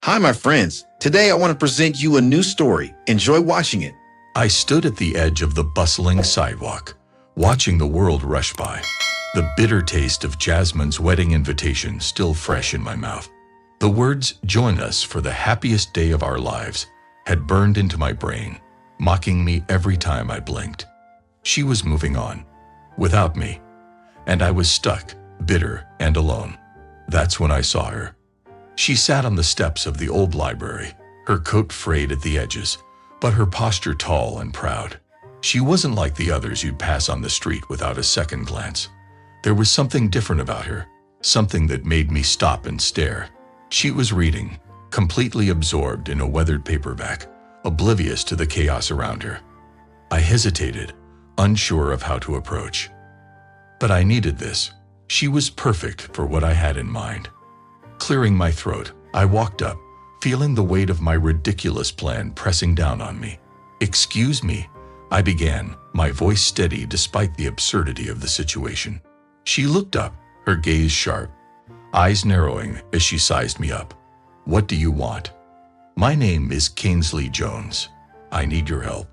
Hi, my friends. Today I want to present you a new story. Enjoy watching it. I stood at the edge of the bustling sidewalk, watching the world rush by, the bitter taste of Jasmine's wedding invitation still fresh in my mouth. The words, "Join us for the happiest day of our lives," had burned into my brain, mocking me every time I blinked. She was moving on, without me, and I was stuck, bitter and alone. That's when I saw her. She sat on the steps of the old library, her coat frayed at the edges, but her posture tall and proud. She wasn't like the others you'd pass on the street without a second glance. There was something different about her, something that made me stop and stare. She was reading, completely absorbed in a weathered paperback, oblivious to the chaos around her. I hesitated, unsure of how to approach. But I needed this. She was perfect for what I had in mind. Clearing my throat, I walked up, feeling the weight of my ridiculous plan pressing down on me. "Excuse me," I began, my voice steady despite the absurdity of the situation. She looked up, her gaze sharp, eyes narrowing as she sized me up. "What do you want?" "My name is Kingsley Jones. I need your help."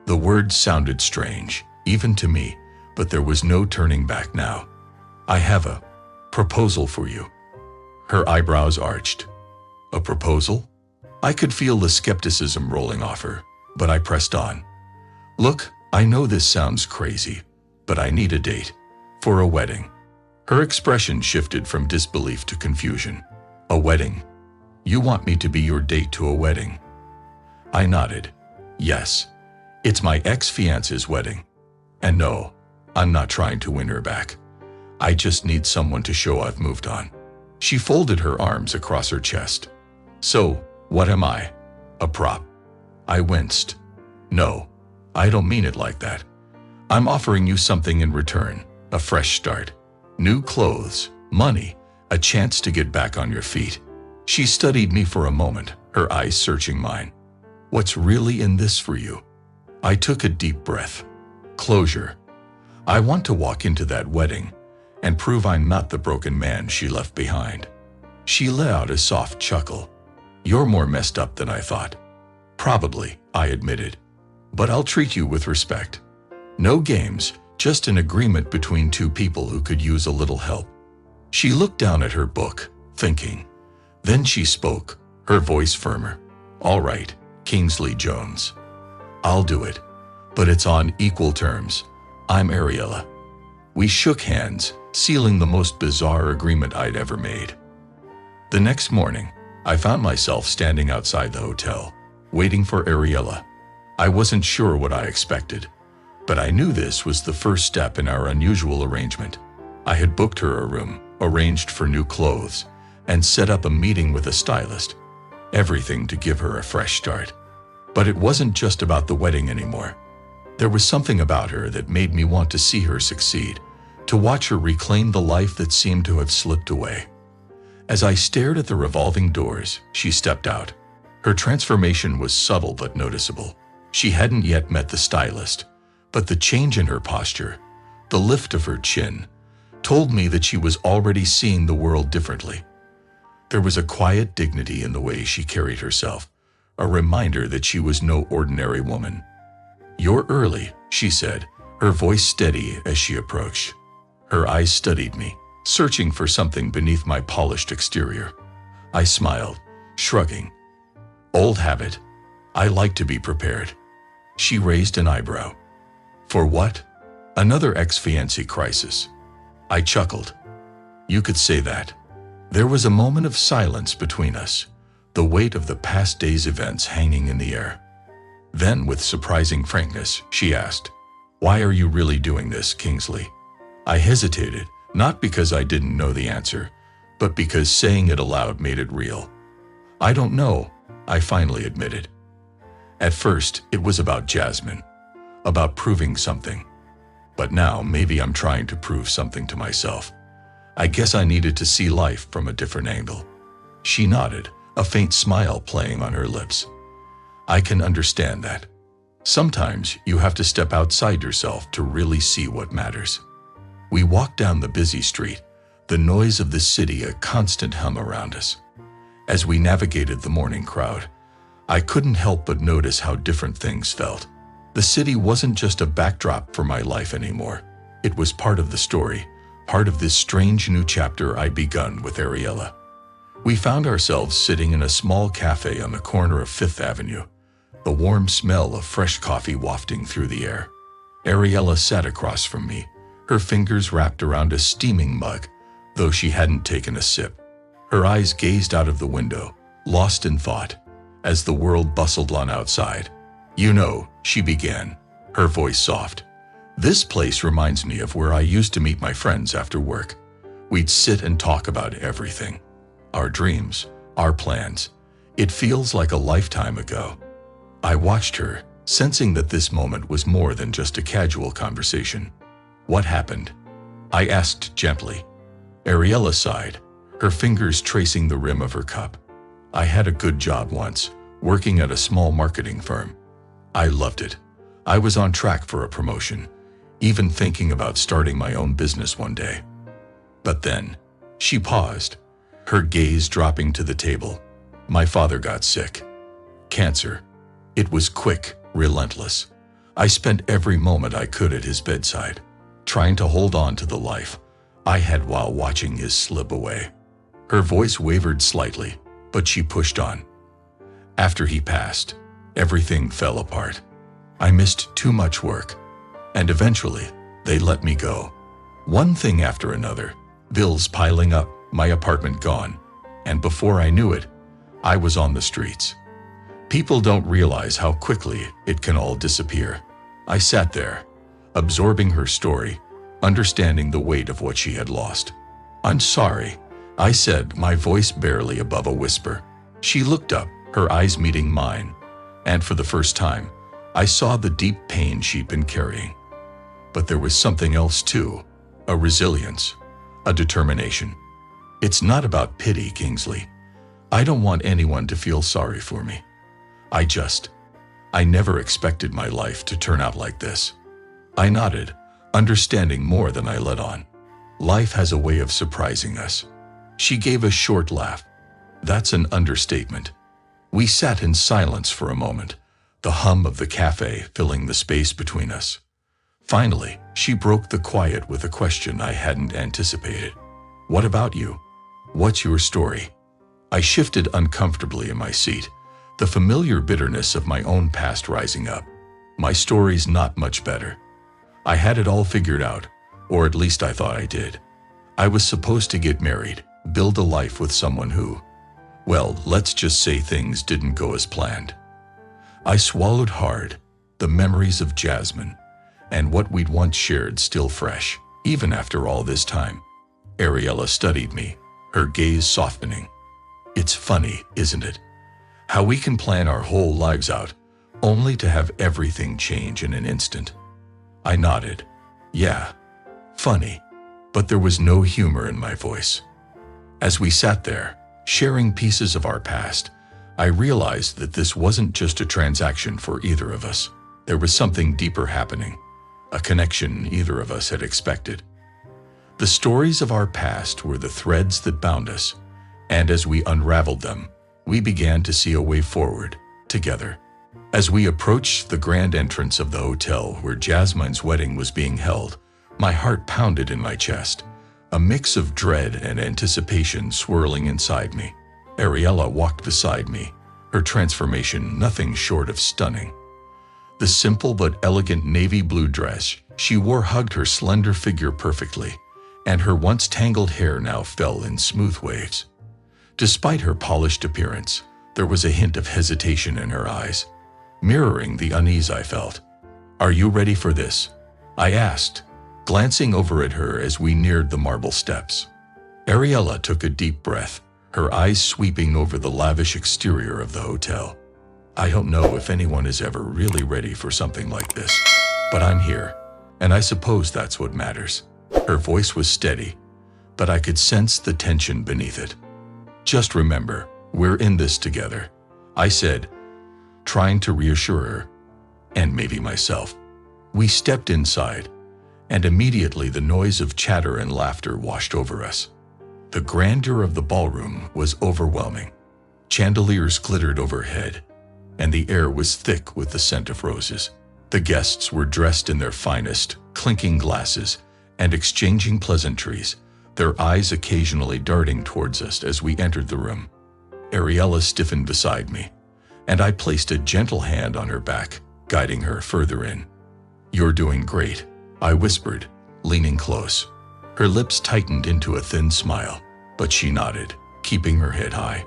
The words sounded strange, even to me, but there was no turning back now. "I have a proposal for you." Her eyebrows arched. "A proposal?" I could feel the skepticism rolling off her, but I pressed on. "Look, I know this sounds crazy, but I need a date. For a wedding." Her expression shifted from disbelief to confusion. "A wedding? You want me to be your date to a wedding?" I nodded. "Yes, it's my ex-fiance's wedding. And no, I'm not trying to win her back. I just need someone to show I've moved on." She folded her arms across her chest. "So, what am I? A prop?" I winced. "No, I don't mean it like that. I'm offering you something in return, a fresh start. New clothes, money, a chance to get back on your feet." She studied me for a moment, her eyes searching mine. "What's really in this for you?" I took a deep breath. "Closure. I want to walk into that wedding and prove I'm not the broken man she left behind." She let out a soft chuckle. "You're more messed up than I thought." "Probably," I admitted. "But I'll treat you with respect. No games, just an agreement between two people who could use a little help." She looked down at her book, thinking. Then she spoke, her voice firmer. "All right, Kingsley Jones. I'll do it, but it's on equal terms. I'm Ariella." We shook hands, sealing the most bizarre agreement I'd ever made. The next morning, I found myself standing outside the hotel, waiting for Ariella. I wasn't sure what I expected, but I knew this was the first step in our unusual arrangement. I had booked her a room, arranged for new clothes, and set up a meeting with a stylist. Everything to give her a fresh start. But it wasn't just about the wedding anymore. There was something about her that made me want to see her succeed, to watch her reclaim the life that seemed to have slipped away. As I stared at the revolving doors, she stepped out. Her transformation was subtle but noticeable. She hadn't yet met the stylist, but the change in her posture, the lift of her chin, told me that she was already seeing the world differently. There was a quiet dignity in the way she carried herself, a reminder that she was no ordinary woman. "You're early," she said, her voice steady as she approached. Her eyes studied me, searching for something beneath my polished exterior. I smiled, shrugging. "Old habit. I like to be prepared." She raised an eyebrow. "For what?" "Another ex-fiancé crisis." I chuckled. "You could say that." There was a moment of silence between us, the weight of the past day's events hanging in the air. Then, with surprising frankness, she asked, "Why are you really doing this, Kingsley?" I hesitated, not because I didn't know the answer, but because saying it aloud made it real. "I don't know," I finally admitted. At first, it was about Jasmine, about proving something. But now, maybe I'm trying to prove something to myself. I guess I needed to see life from a different angle. She nodded, a faint smile playing on her lips. "I can understand that. Sometimes you have to step outside yourself to really see what matters." We walked down the busy street, the noise of the city a constant hum around us. As we navigated the morning crowd, I couldn't help but notice how different things felt. The city wasn't just a backdrop for my life anymore. It was part of the story, part of this strange new chapter I'd begun with Ariella. We found ourselves sitting in a small cafe on the corner of Fifth Avenue, the warm smell of fresh coffee wafting through the air. Ariella sat across from me, her fingers wrapped around a steaming mug, though she hadn't taken a sip. Her eyes gazed out of the window, lost in thought, as the world bustled on outside. "You know," she began, her voice soft, "this place reminds me of where I used to meet my friends after work. We'd sit and talk about everything. Our dreams, our plans. It feels like a lifetime ago." I watched her, sensing that this moment was more than just a casual conversation. "What happened?" I asked gently. Ariella sighed, her fingers tracing the rim of her cup. "I had a good job once, working at a small marketing firm. I loved it. I was on track for a promotion, even thinking about starting my own business one day. But then," she paused, her gaze dropping to the table. "My father got sick. Cancer. It was quick, relentless. I spent every moment I could at his bedside, trying to hold on to the life I had while watching his slip away." Her voice wavered slightly, but she pushed on. "After he passed, everything fell apart. I missed too much work, and eventually, they let me go. One thing after another, bills piling up, my apartment gone, and before I knew it, I was on the streets. People don't realize how quickly it can all disappear." I sat there, absorbing her story, understanding the weight of what she had lost. "I'm sorry," I said, my voice barely above a whisper. She looked up, her eyes meeting mine, and for the first time, I saw the deep pain she'd been carrying. But there was something else too, a resilience, a determination. "It's not about pity, Kingsley. I don't want anyone to feel sorry for me. I never expected my life to turn out like this." I nodded, understanding more than I let on. "Life has a way of surprising us." She gave a short laugh. "That's an understatement." We sat in silence for a moment, the hum of the cafe filling the space between us. Finally, she broke the quiet with a question I hadn't anticipated. "What about you? What's your story?" I shifted uncomfortably in my seat, the familiar bitterness of my own past rising up. "My story's not much better. I had it all figured out, or at least I thought I did. I was supposed to get married, build a life with someone who, well, let's just say things didn't go as planned." I swallowed hard, the memories of Jasmine and what we'd once shared still fresh, even after all this time. Ariella studied me, her gaze softening. "It's funny, isn't it? How we can plan our whole lives out, only to have everything change in an instant." I nodded. "Yeah, funny," but there was no humor in my voice. As we sat there, sharing pieces of our past, I realized that this wasn't just a transaction for either of us. There was something deeper happening, a connection neither of us had expected. The stories of our past were the threads that bound us, and as we unraveled them, we began to see a way forward, together. As we approached the grand entrance of the hotel where Jasmine's wedding was being held, my heart pounded in my chest, a mix of dread and anticipation swirling inside me. Ariella walked beside me, her transformation nothing short of stunning. The simple but elegant navy blue dress she wore hugged her slender figure perfectly, and her once tangled hair now fell in smooth waves. Despite her polished appearance, there was a hint of hesitation in her eyes, mirroring the unease I felt. "Are you ready for this?" I asked, glancing over at her as we neared the marble steps. Ariella took a deep breath, her eyes sweeping over the lavish exterior of the hotel. "I don't know if anyone is ever really ready for something like this, but I'm here, and I suppose that's what matters." Her voice was steady, but I could sense the tension beneath it. "Just remember, we're in this together," I said, trying to reassure her, and maybe myself. We stepped inside, and immediately the noise of chatter and laughter washed over us. The grandeur of the ballroom was overwhelming. Chandeliers glittered overhead, and the air was thick with the scent of roses. The guests were dressed in their finest, clinking glasses and exchanging pleasantries, their eyes occasionally darting towards us as we entered the room. Ariella stiffened beside me, and I placed a gentle hand on her back, guiding her further in. "You're doing great," I whispered, leaning close. Her lips tightened into a thin smile, but she nodded, keeping her head high.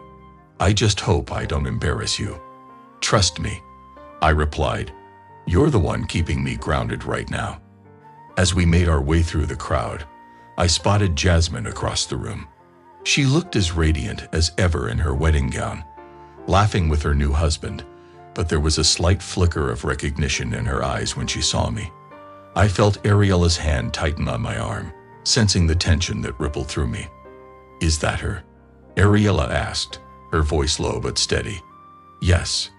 "I just hope I don't embarrass you." "Trust me," I replied. "You're the one keeping me grounded right now." As we made our way through the crowd, I spotted Jasmine across the room. She looked as radiant as ever in her wedding gown, laughing with her new husband, but there was a slight flicker of recognition in her eyes when she saw me. I felt Ariella's hand tighten on my arm, sensing the tension that rippled through me. "Is that her?" Ariella asked, her voice low but steady. "Yes,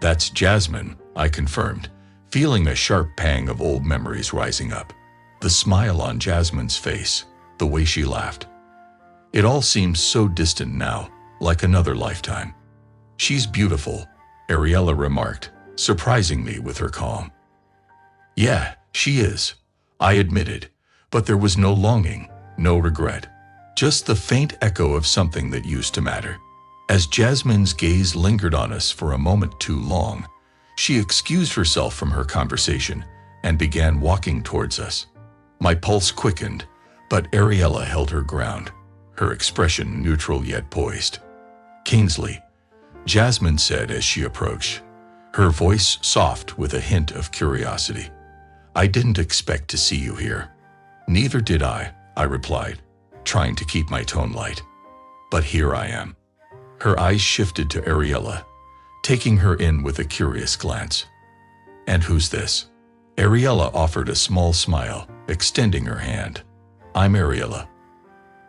that's Jasmine," I confirmed, feeling a sharp pang of old memories rising up. The smile on Jasmine's face, the way she laughed. It all seemed so distant now, like another lifetime. "She's beautiful," Ariella remarked, surprising me with her calm. "Yeah, she is," I admitted, but there was no longing, no regret, just the faint echo of something that used to matter. As Jasmine's gaze lingered on us for a moment too long, she excused herself from her conversation and began walking towards us. My pulse quickened, but Ariella held her ground, her expression neutral yet poised. "Kingsley," Jasmine said as she approached, her voice soft with a hint of curiosity. "I didn't expect to see you here." "Neither did I replied, trying to keep my tone light. "But here I am." Her eyes shifted to Ariella, taking her in with a curious glance. "And who's this?" Ariella offered a small smile, extending her hand. "I'm Ariella."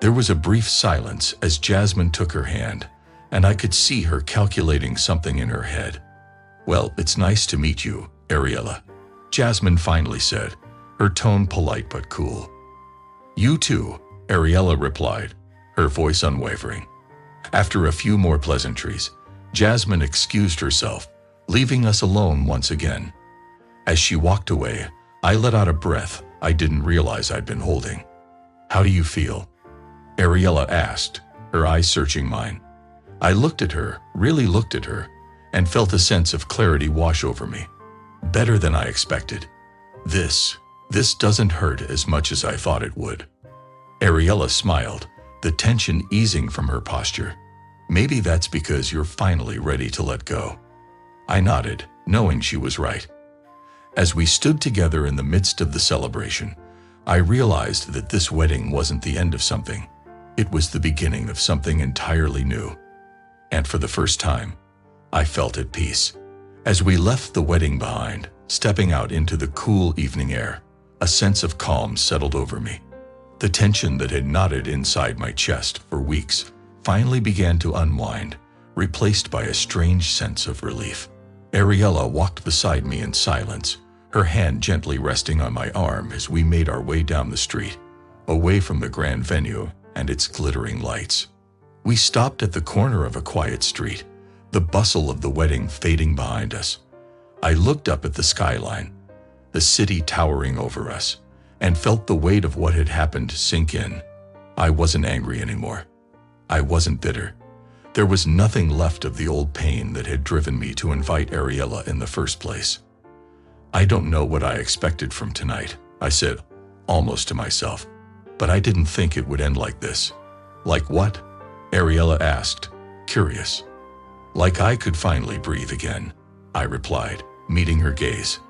There was a brief silence as Jasmine took her hand, and I could see her calculating something in her head. "Well, it's nice to meet you, Ariella," Jasmine finally said, her tone polite but cool. "You too," Ariella replied, her voice unwavering. After a few more pleasantries, Jasmine excused herself, leaving us alone once again. As she walked away, I let out a breath I didn't realize I'd been holding. "How do you feel?" Ariella asked, her eyes searching mine. I looked at her, really looked at her, and felt a sense of clarity wash over me. Better than I expected. This doesn't hurt as much as I thought it would." Ariella smiled, the tension easing from her posture. "Maybe that's because you're finally ready to let go." I nodded, knowing she was right. As we stood together in the midst of the celebration, I realized that this wedding wasn't the end of something. It was the beginning of something entirely new. And for the first time, I felt at peace. As we left the wedding behind, stepping out into the cool evening air, a sense of calm settled over me. The tension that had knotted inside my chest for weeks finally began to unwind, replaced by a strange sense of relief. Ariella walked beside me in silence, her hand gently resting on my arm as we made our way down the street, away from the grand venue and its glittering lights. We stopped at the corner of a quiet street, the bustle of the wedding fading behind us. I looked up at the skyline, the city towering over us, and felt the weight of what had happened sink in. I wasn't angry anymore. I wasn't bitter. There was nothing left of the old pain that had driven me to invite Ariella in the first place. "I don't know what I expected from tonight," I said, almost to myself, "but I didn't think it would end like this." "Like what?" Ariella asked, curious. "Like I could finally breathe again," I replied, meeting her gaze.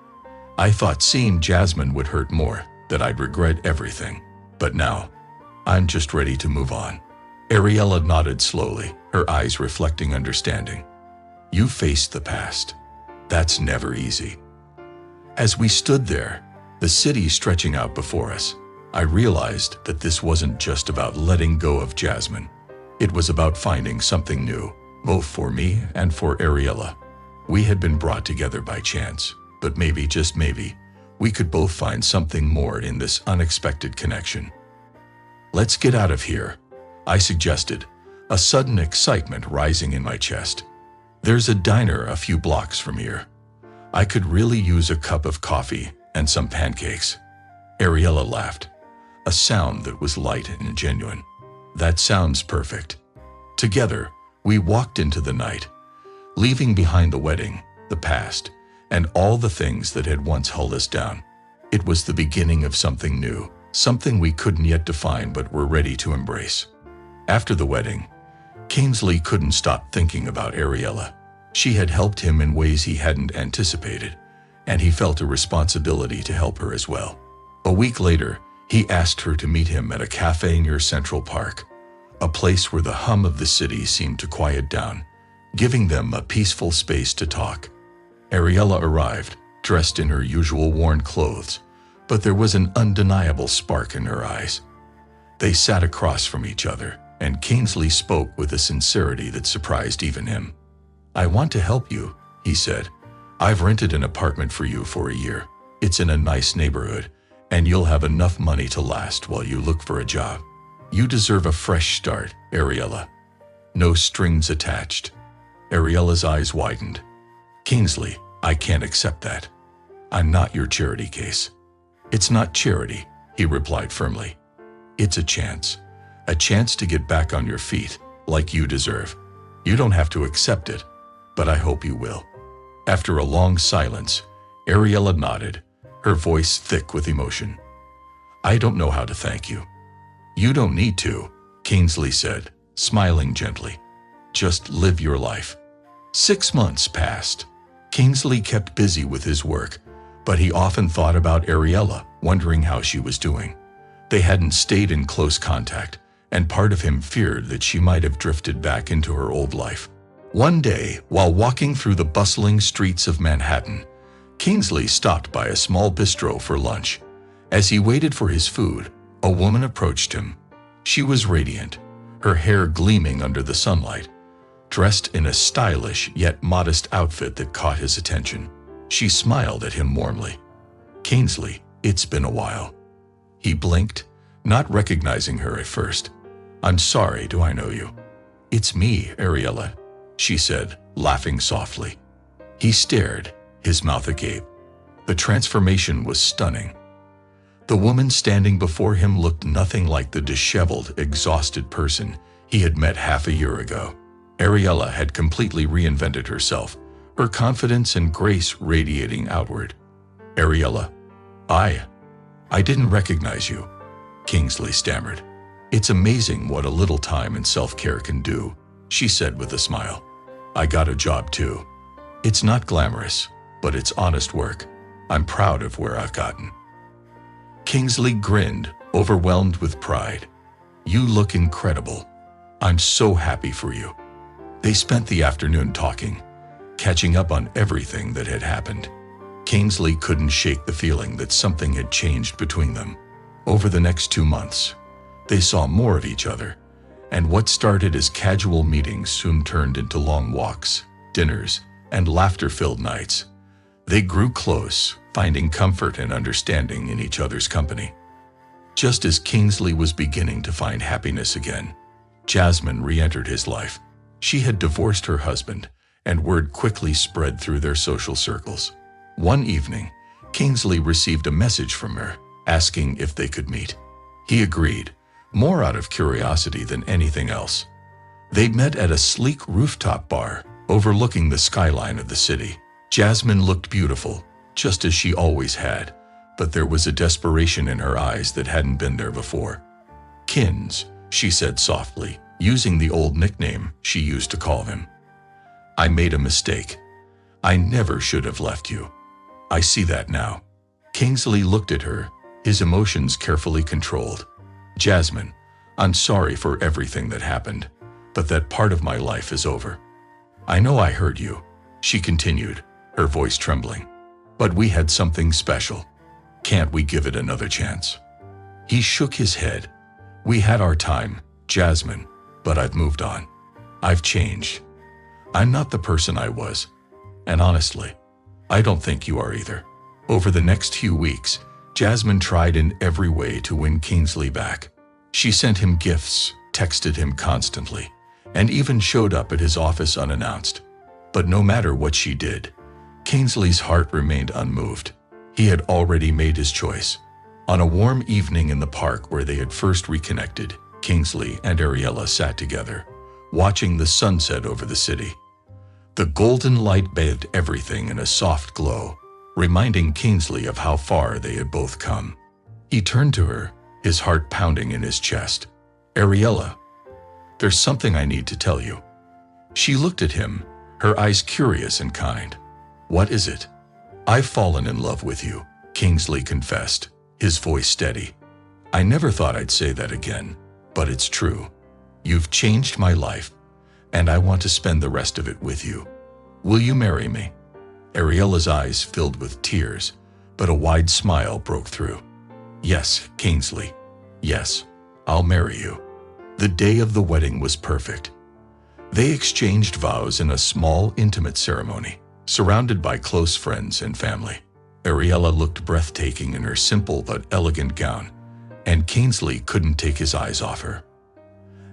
"I thought seeing Jasmine would hurt more, that I'd regret everything. But now, I'm just ready to move on." Ariella nodded slowly, her eyes reflecting understanding. "You faced the past. That's never easy." As we stood there, the city stretching out before us, I realized that this wasn't just about letting go of Jasmine. It was about finding something new, both for me and for Ariella. We had been brought together by chance, but maybe, just maybe, we could both find something more in this unexpected connection. "Let's get out of here," I suggested, a sudden excitement rising in my chest. There's a diner a few blocks from here. I could really use a cup of coffee and some pancakes. Ariella laughed, a sound that was light and genuine. That sounds perfect. Together, we walked into the night, leaving behind the wedding, the past, and all the things that had once held us down. It was the beginning of something new, something we couldn't yet define but were ready to embrace. After the wedding, Kingsley couldn't stop thinking about Ariella. She had helped him in ways he hadn't anticipated, and he felt a responsibility to help her as well. A week later, he asked her to meet him at a cafe near Central Park, a place where the hum of the city seemed to quiet down, giving them a peaceful space to talk. Ariella arrived, dressed in her usual worn clothes, but there was an undeniable spark in her eyes. They sat across from each other, and Kingsley spoke with a sincerity that surprised even him. "I want to help you," he said. "I've rented an apartment for you for a year. It's in a nice neighborhood, and you'll have enough money to last while you look for a job. You deserve a fresh start, Ariella. No strings attached." Ariella's eyes widened. "Kingsley, I can't accept that. I'm not your charity case." "It's not charity," he replied firmly. "It's a chance to get back on your feet, like you deserve. You don't have to accept it, but I hope you will." After a long silence, Ariella nodded, her voice thick with emotion. "I don't know how to thank you." "You don't need to," Kingsley said, smiling gently. "Just live your life." 6 months passed. Kingsley kept busy with his work, but he often thought about Ariella, wondering how she was doing. They hadn't stayed in close contact, and part of him feared that she might have drifted back into her old life. One day, while walking through the bustling streets of Manhattan, Kingsley stopped by a small bistro for lunch. As he waited for his food, a woman approached him. She was radiant, her hair gleaming under the sunlight, dressed in a stylish yet modest outfit that caught his attention. She smiled at him warmly. "Kingsley, it's been a while." He blinked, not recognizing her at first. "I'm sorry, do I know you?" "It's me, Ariella," she said, laughing softly. He stared, his mouth agape. The transformation was stunning. The woman standing before him looked nothing like the disheveled, exhausted person he had met half a year ago. Ariella had completely reinvented herself, her confidence and grace radiating outward. "Ariella, I didn't recognize you," Kingsley stammered. "It's amazing what a little time and self-care can do," she said with a smile. "I got a job too. It's not glamorous, but it's honest work. I'm proud of where I've gotten." Kingsley grinned, overwhelmed with pride. "You look incredible. I'm so happy for you." They spent the afternoon talking, catching up on everything that had happened. Kingsley couldn't shake the feeling that something had changed between them. Over the next 2 months, they saw more of each other, and what started as casual meetings soon turned into long walks, dinners, and laughter-filled nights. They grew close, finding comfort and understanding in each other's company. Just as Kingsley was beginning to find happiness again, Jasmine re-entered his life. She had divorced her husband, and word quickly spread through their social circles. One evening, Kingsley received a message from her, asking if they could meet. He agreed, more out of curiosity than anything else. They met at a sleek rooftop bar, overlooking the skyline of the city. Jasmine looked beautiful, just as she always had, but there was a desperation in her eyes that hadn't been there before. "Kins," she said softly, using the old nickname she used to call him. "I made a mistake. I never should have left you. I see that now." Kingsley looked at her, his emotions carefully controlled. "Jasmine, I'm sorry for everything that happened, but that part of my life is over. I know I hurt you," she continued, her voice trembling. "But we had something special. Can't we give it another chance?" He shook his head. "We had our time, Jasmine, but I've moved on. I've changed. I'm not the person I was. And honestly, I don't think you are either." Over the next few weeks, Jasmine tried in every way to win Kingsley back. She sent him gifts, texted him constantly, and even showed up at his office unannounced. But no matter what she did, Kingsley's heart remained unmoved. He had already made his choice. On a warm evening in the park where they had first reconnected, Kingsley and Ariella sat together, watching the sunset over the city. The golden light bathed everything in a soft glow, reminding Kingsley of how far they had both come. He turned to her, his heart pounding in his chest. "Ariella, there's something I need to tell you." She looked at him, her eyes curious and kind. "What is it?" "I've fallen in love with you," Kingsley confessed, his voice steady. "I never thought I'd say that again, but it's true. You've changed my life, and I want to spend the rest of it with you. Will you marry me?" Ariella's eyes filled with tears, but a wide smile broke through. "Yes, Kingsley. Yes, I'll marry you." The day of the wedding was perfect. They exchanged vows in a small, intimate ceremony, surrounded by close friends and family. Ariella looked breathtaking in her simple but elegant gown, and Kingsley couldn't take his eyes off her.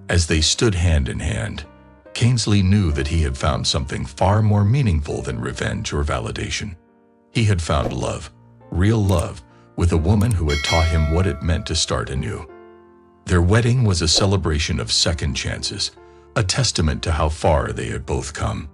As they stood hand in hand, Kingsley knew that he had found something far more meaningful than revenge or validation. He had found love, real love, with a woman who had taught him what it meant to start anew. Their wedding was a celebration of second chances, a testament to how far they had both come.